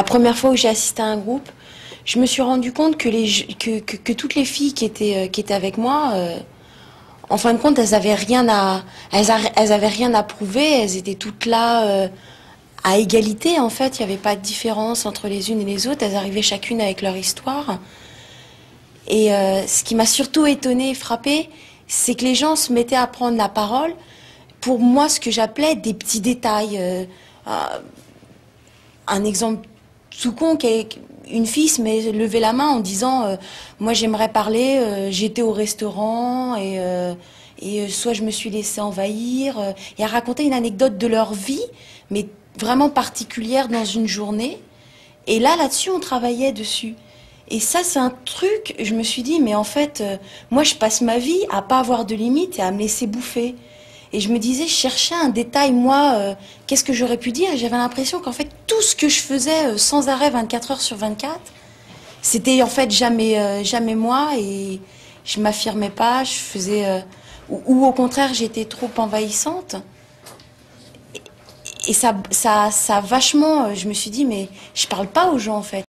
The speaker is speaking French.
La première fois où j'ai assisté à un groupe, je me suis rendu compte que toutes les filles qui étaient avec moi, en fin de compte, elles avaient rien à prouver, elles étaient toutes là à égalité en fait, il n'y avait pas de différence entre les unes et les autres, elles arrivaient chacune avec leur histoire. Et ce qui m'a surtout étonnée et frappée, c'est que les gens se mettaient à prendre la parole pour moi ce que j'appelais des petits détails. Un exemple tout con, une fille se met lever la main en disant moi j'aimerais parler, j'étais au restaurant et soit je me suis laissée envahir, et à raconter une anecdote de leur vie, mais vraiment particulière dans une journée. Et là-dessus, on travaillait dessus. Et ça, c'est un truc, je me suis dit, mais en fait, moi, je passe ma vie à pas avoir de limites et à me laisser bouffer. Et je me disais, je cherchais un détail, moi, qu'est-ce que j'aurais pu dire? J'avais l'impression qu'en fait, tout ce que je faisais sans arrêt, 24 heures sur 24, c'était en fait jamais moi, et je m'affirmais pas, je faisais... ou au contraire, j'étais trop envahissante. Et ça vachement, je me suis dit, mais je parle pas aux gens, en fait.